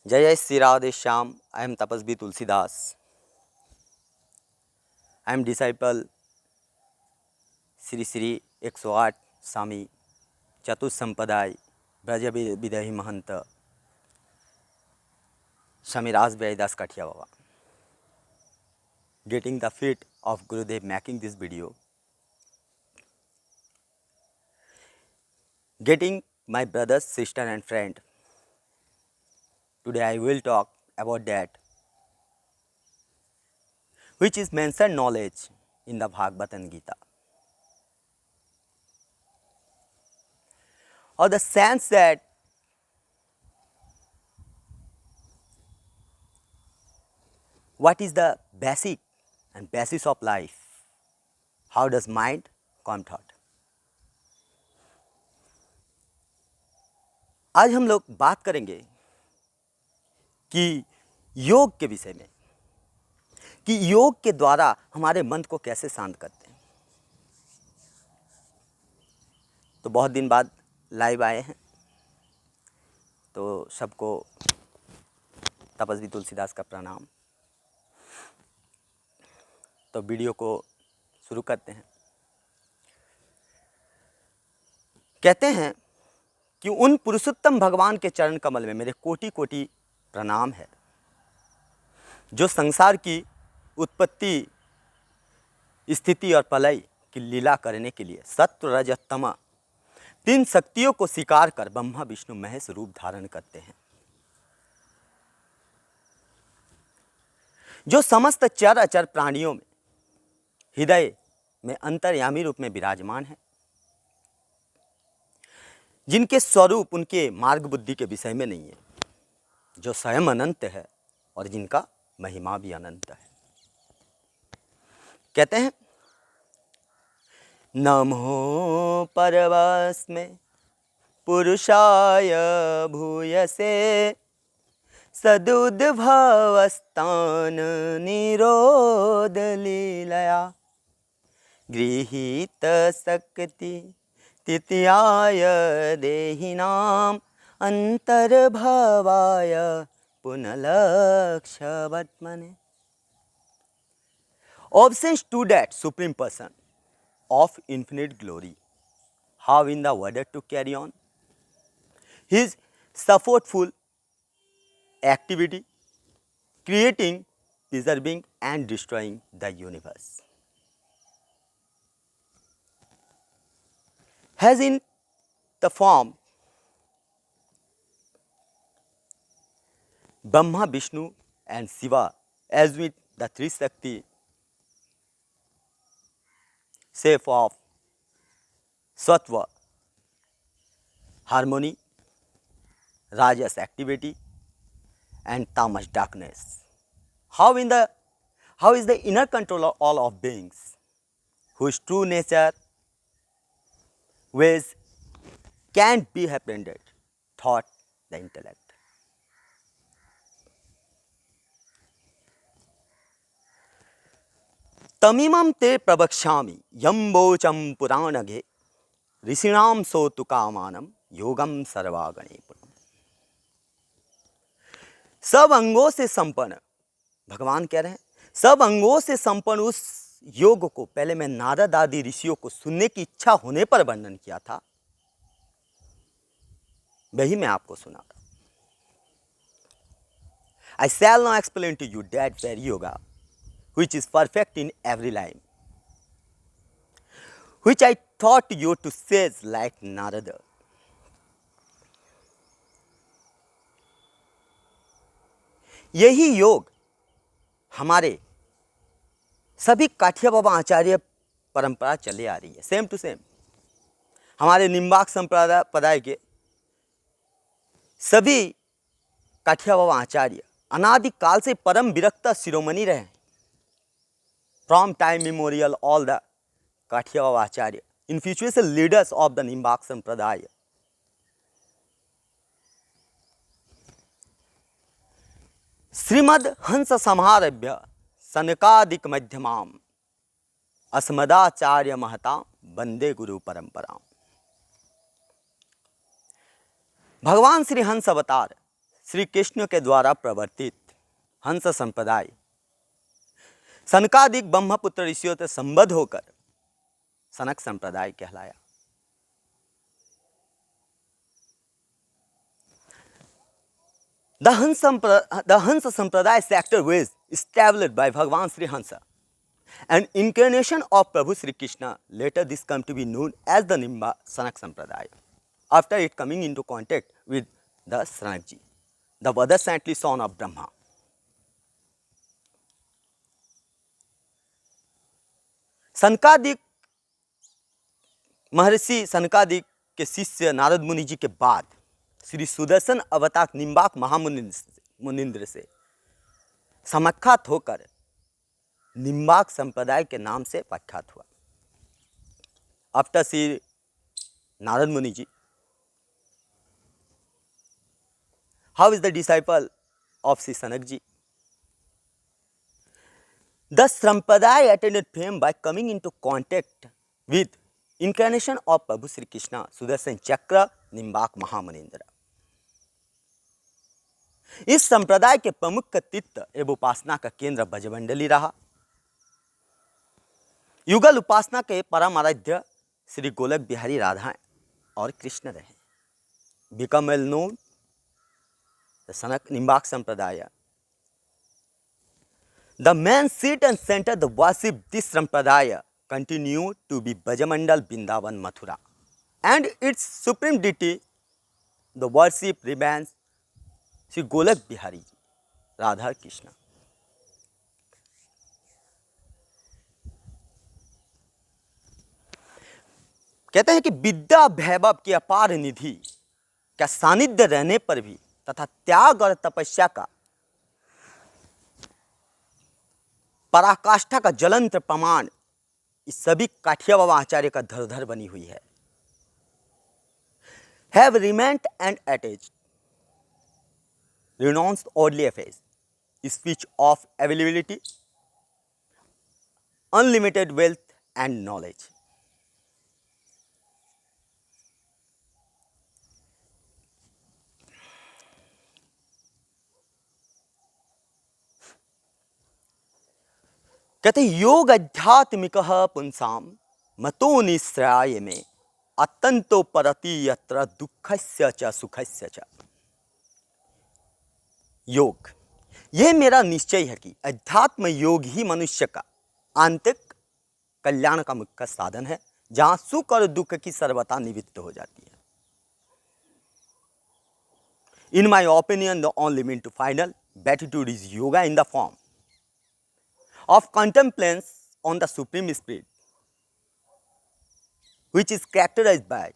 जय जय Shri Radhe Shyam. I am Tapasvi Tulsidas. I am disciple Shri Shri 108 Swami Chatussampradaya Braj Videhi Mahant Swami Raj Vyaydas Kathia Baba. Getting the feet of Gurudev, making this video, getting my brothers, sister and friend. Today I will talk about that which is mentioned knowledge in the Bhagavad Gita, or the sense that what is the basic and basis of life, how does mind come thought. आज हम लोग बात करेंगे कि योग के विषय में, कि योग के द्वारा हमारे मन को कैसे शांत करते हैं। तो बहुत दिन बाद लाइव आए हैं, तो सबको तपस्वी तुलसीदास का प्रणाम। तो वीडियो को शुरू करते हैं। कहते हैं कि उन पुरुषोत्तम भगवान के चरण कमल में मेरे कोटि कोटि प्रणाम है, जो संसार की उत्पत्ति, स्थिति और प्रलय की लीला करने के लिए सत्व रज तम तीन शक्तियों को स्वीकार कर ब्रह्मा विष्णु महेश रूप धारण करते हैं, जो समस्त चर अचर प्राणियों में हृदय में अंतर्यामी रूप में विराजमान है, जिनके स्वरूप उनके मार्ग बुद्धि के विषय में नहीं है, जो स्वयं अनंत है और जिनका महिमा भी अनंत है। कहते हैं नमो परवस्मै पुरुषाय भूयसे सदुद्भवस्थान निरोध लीलया गृहीत शक्ति तिथियाय देहिनाम अंतर्भवाय पुनलक्ष्यवत्मने। Obsessed to that supreme person of infinite glory, how in the order to carry on his supportful activity, creating, preserving and destroying the universe, has in the form Brahma, Vishnu and Shiva, as with the three Shakti, shape of Sattva, harmony, Rajas, activity and Tamas, darkness. How is the inner control of all of beings, whose true nature ways can't be apprehended, thought, the intellect. तमीमं ते प्रवक्ष्यामि यम्बोचं पुराणगे ऋषीणां सोतु कामानं योगम सर्वागणे पुरम्। सब अंगों से संपन्न भगवान कह रहे हैं, सब अंगों से संपन्न उस योग को पहले मैं नारद आदि ऋषियों को सुनने की इच्छा होने पर वर्णन किया था, वही मैं आपको सुना रहा। I shall now explain to you that very yoga which is perfect in every line, which I taught you to say like Narada. यही योग हमारे सभी काठिया बाबा आचार्य परंपरा चले आ रही है, सेम टू सेम। हमारे निम्बाक संप्रदाय के सभी काठिया बाबा आचार्य अनादिकाल से परम विरक्त शिरोमणि रहे हैं। From time memorial, all the Kathia Baba Acharya, influential leaders of the Nimbak Sampradaya, Shrimad हंस समारभ्य सनकादिक मध्यमाम अस्मदाचार्य महताम वंदे गुरु परंपराम। भगवान श्री हंस अवतार श्री कृष्ण के द्वारा प्रवर्तित हंस संप्रदाय सनकादिक ब्रह्मपुत्र ऋषियों से संबद्ध होकर सनक संप्रदाय कहलाया। The Hansa Sampradaya sector was established by Bhagavan Sri Hansa, an incarnation of Prabhu Sri Krishna. Later this come to be known as the Nimba Sanak Sampradaya, after it coming into contact with the Sanakji, the other saintly son of Brahma. सनकादिक महर्षि सनकादिक के शिष्य नारद मुनि जी के बाद श्री सुदर्शन अवतार निम्बाक महामुनिंद्र से समाख्यात होकर निम्बाक संप्रदाय के नाम से प्रख्यात हुआ। After Shri Narad Muni ji, how is the disciple of Shri Sanak ji? The Sampradaya attained fame by coming into contact with incarnation of Prabhu Sri Krishna, Sudarshan Chakra, निम्बाक महामुनिंद्र। इस संप्रदाय के प्रमुख तीर्थ एवं उपासना का केंद्र ब्रजमंडली रहा। युगल उपासना के परम आराध्य श्री गोलक बिहारी राधा और कृष्ण रहे। बिकम वेल नोन द सनक निम्बाक संप्रदाय, the main seat and center the worship this sampradaya continue to be Brajamandal Vrindavan Mathura, and its supreme deity the worship remains Sri Golak Bihari Radha Krishna। कहते हैं कि विद्या वैभव की अपार निधि का सानिध्य रहने पर भी तथा त्याग और तपस्या का पराकाष्ठा का ज्वलंत प्रमाण इस सभी काठिया बाबा आचार्य का धरोधर बनी हुई है। Have remained and attached, renounced worldly affairs, speech of availability, unlimited wealth and knowledge। कहते योग आध्यात्मिक पुंसाम मतो निश्रय में अत्यंतो परति यत्र दुखस्य च सुखस्य च। योग, यह मेरा निश्चय है कि अध्यात्म योग ही मनुष्य का आंतरिक कल्याण का मुख्य साधन है, जहां सुख और दुख की सर्वथा निवृत्त हो जाती है। In my opinion, the only mean to final beatitude is yoga in the form of contemplance on the Supreme Spirit, which is characterized by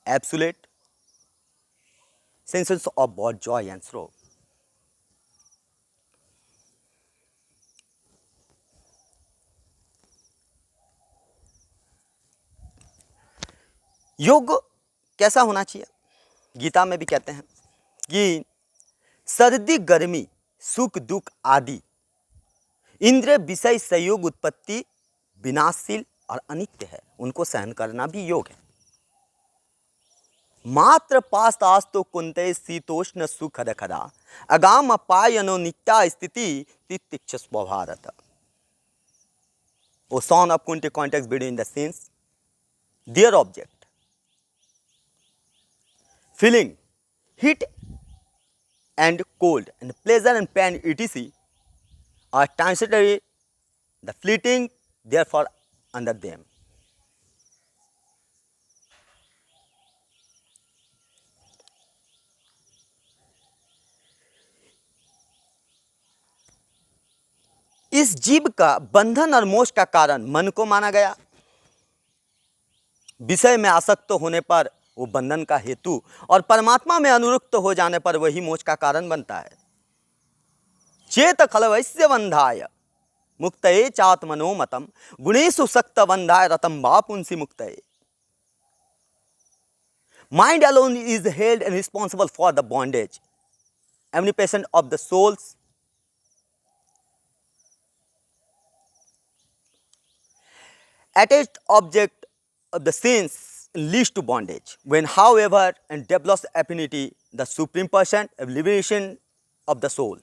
absolute senses of both joy and sorrow। योग कैसा होना चाहिए? गीता में भी कहते हैं कि सर्दी गर्मी सुख दुख आदि इंद्रिय विषय संयोग उत्पत्ति विनाशशील और अनित्य है, उनको सहन करना भी योग है। मात्र पास आस्तो कुंते शीतोष्ण सुख रखदा अगाम अपायनो नित्या स्थिति तितिक्ष स्वभारत। O son of Kunti context between the scenes, their object, feeling heat and cold and pleasure and pain etc. are transitory, the fleeting therefore under them। इस जीव का बंधन और मोक्ष का कारण मन को माना गया। विषय में आसक्त होने पर वो बंधन का हेतु और परमात्मा में अनुरक्त हो जाने पर वही मोक्ष का कारण बनता है। चेत खलवैस्य बंधाय मुक्तये चात्मनो मतम गुणेषु सक्त बंधाय रतम वा पुंसी मुक्तये। Mind alone is held and responsible for the bondage, omnipresent of the souls। Attached object of the sense leads to bondage. When, however, and develops affinity, the supreme person, a liberation of the soul.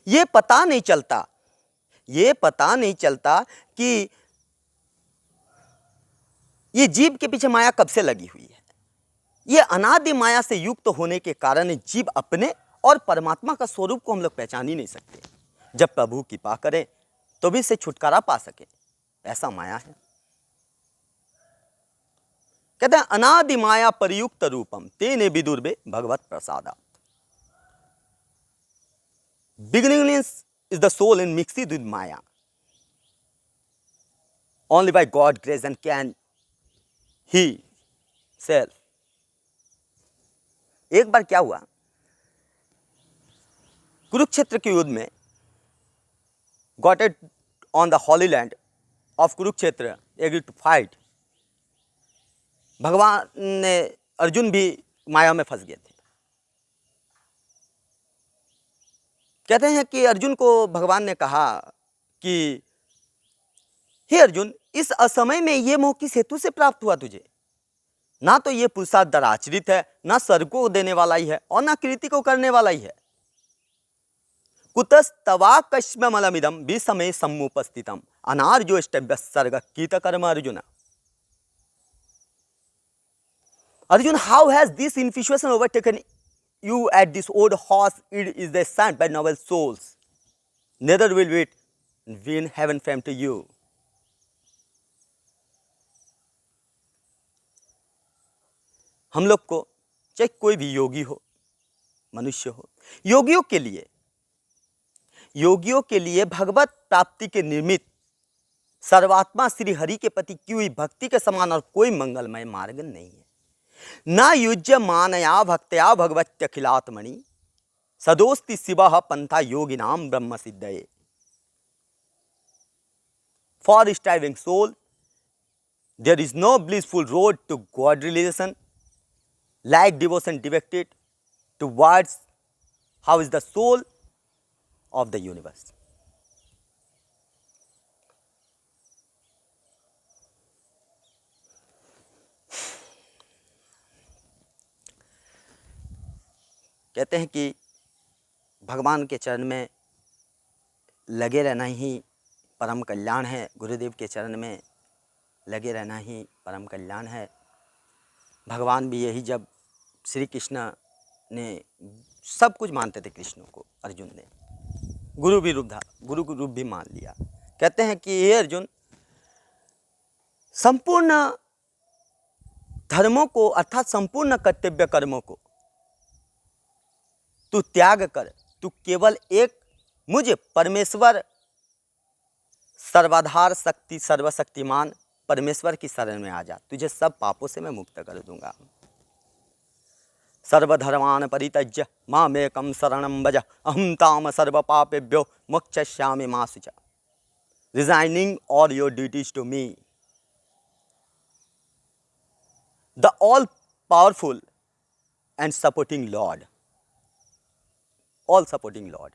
ये पता नहीं चलता कि ये जीव के पीछे माया कब से लगी हुई है। ये अनादि माया से युक्त होने के कारण जीव अपने और परमात्मा का स्वरूप को हम लोग पहचान ही नहीं सकते। जब प्रभु कृपा करे तो भी इससे छुटकारा पा सके, ऐसा माया है। कहते हैं अनादि माया परियुक्त रूपम तेने विदुर्वे भगवत प्रसादा। Beginningless is the soul in mixed with Maya. Only by God's grace and can He self. एक बार क्या हुआ, कुरुक्षेत्र के युद्ध में got it on the holy land of Kurukshetra agreed to fight. भगवान ने, अर्जुन भी माया में फंस गए थे। कहते हैं कि अर्जुन को भगवान ने कहा कि हे अर्जुन, इस असमय में ये मोह किस हेतु से प्राप्त हुआ तुझे? ना तो ये पुरुषार्थ दराचरित है, ना स्वर्ग को देने वाला ही है और ना कीर्ति को करने वाला ही है। कुतस्तवा कश्मलमिदम विषमे समुपस्थितम अनार्योष्टव्य सर्ग कीत कर्म Arjun. Arjun, how has this infatuation overtaken you at this old horse? It is the sent by noble souls. Neither will it win heaven fame to you. हम लोग को चाहे कोई भी योगी हो, मनुष्य हो, योगियों के लिए भगवत प्राप्ति के निमित्त सर्वात्मा श्री हरि के प्रति की हुई भक्ति के समान और कोई मंगलमय मार्ग नहीं है। ना युज्य मानया भक्तया भगवत्यखिलात्मनि सदोस्ति शिवः पंथा योगिनाम ब्रह्म सिद्धये। For striving soul, there is no blissful road to God realization like devotion directed towards how is the soul of the universe. कहते हैं कि भगवान के चरण में लगे रहना ही परम कल्याण है, गुरुदेव के चरण में लगे रहना ही परम कल्याण है। भगवान भी यही, जब श्री कृष्ण ने सब कुछ मानते थे कृष्ण को, अर्जुन ने गुरु रूप भी मान लिया। कहते हैं कि हे अर्जुन, संपूर्ण धर्मों को अर्थात संपूर्ण कर्तव्य कर्मों को तू त्याग कर, तू केवल एक मुझे परमेश्वर सर्वाधार शक्ति सर्वशक्तिमान परमेश्वर की शरण में आ जा, तुझे सब पापों से मैं मुक्त कर दूंगा। सर्वधर्मान् परित्यज्य मामेकं शरणं व्रज अहं ताम सर्व पापेभ्यो मोक्षयिष्यामि मा शुचः। Resigning all your duties to me, the all powerful and supporting Lord, all supporting Lord.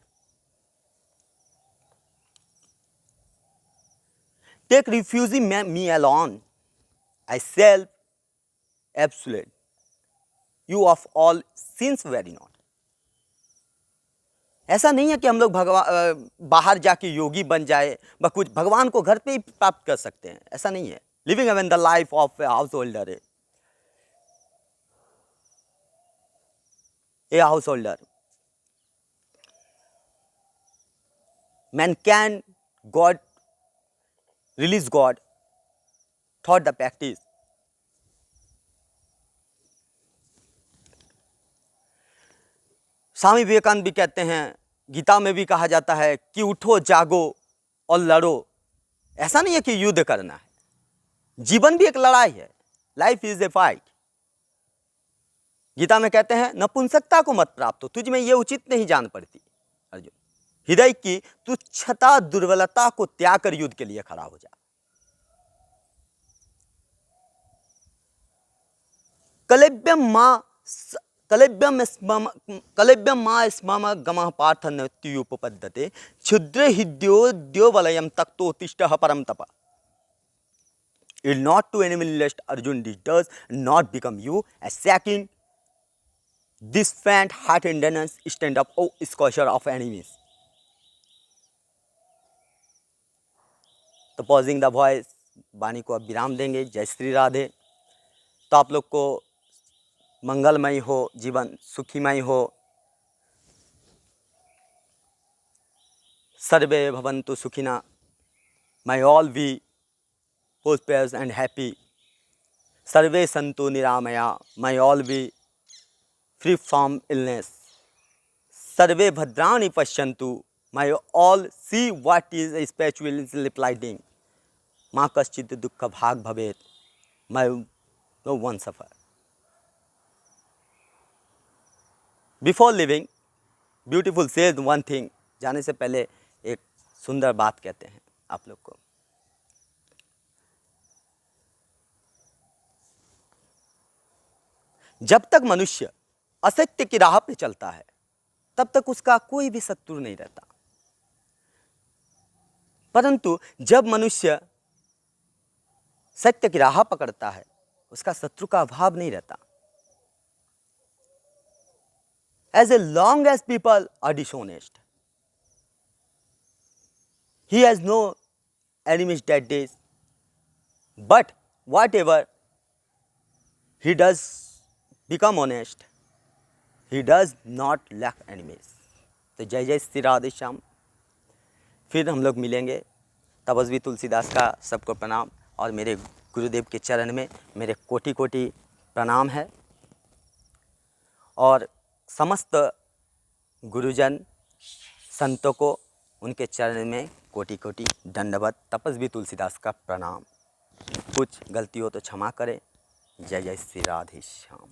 Take refuge in me alone, I self absolute, you of all sins very not. ऐसा नहीं है कि हम लोग बाहर जाके योगी बन जाए, कुछ भगवान को घर पे ही प्राप्त कर सकते हैं, ऐसा नहीं है। Living even the life of a house man can God release God thought the practice. Swami Vivekananda भी कहते हैं, गीता में भी कहा जाता है कि उठो जागो और लड़ो। ऐसा नहीं है कि युद्ध करना है, जीवन भी एक लड़ाई है, life is a fight. Gita में कहते हैं नपुंसकता को मत प्राप्त हो, तुझ में ये उचित नहीं जान पड़ती अर्जुन। हृदय की तुच्छता दुर्बलता को त्याग कर युद्ध के लिए खड़ा हो जा। कलेब्यम मां कलव्यम मा स्मम गमः पार्थ नत्युपपद्यते क्षुद्र हिद्योद्यो वलयम तक्तोत्तिष्ठः परम तप. It will not to enemy lest Arjun does not become you. A second, this faint heart endurance stand up, oh scourger of enemies. तो पॉजिंग द वॉइस वाणी को अब विराम देंगे. जय श्री राधे. तो आप लोग को मंगलमय हो, जीवन सुखीमय हो. सर्वे भवन्तु सुखिना. may all be prosperous and happy. Survey Santu निरामया. may all be free from illness. सर्वे भद्राणि पश्यन्तु. may all see what is spiritually lighting. मा कश्चित् दुःख भाग भवेत्. may no one suffer. Before leaving, beautiful says one thing. जाने से पहले एक सुंदर बात कहते हैं आप लोग को. जब तक मनुष्य असत्य की राह पे चलता है तब तक उसका कोई भी शत्रु नहीं रहता. परंतु जब मनुष्य सत्य की राह पकड़ता है उसका शत्रु का अभाव नहीं रहता. As long as people are dishonest, he has no enemies that days. But whatever he does become honest, he does not lack enemies. तो जय जय श्री राधे श्याम. फिर हम लोग मिलेंगे. तपस्वी तुलसीदास का सबको प्रणाम और मेरे गुरुदेव के चरण में मेरे कोटि कोटि प्रणाम है. और समस्त गुरुजन संतों को उनके चरण में कोटि कोटि दंडवत. तपस्वी तुलसीदास का प्रणाम. कुछ गलती हो तो क्षमा करें. जय जय श्री राधे श्याम.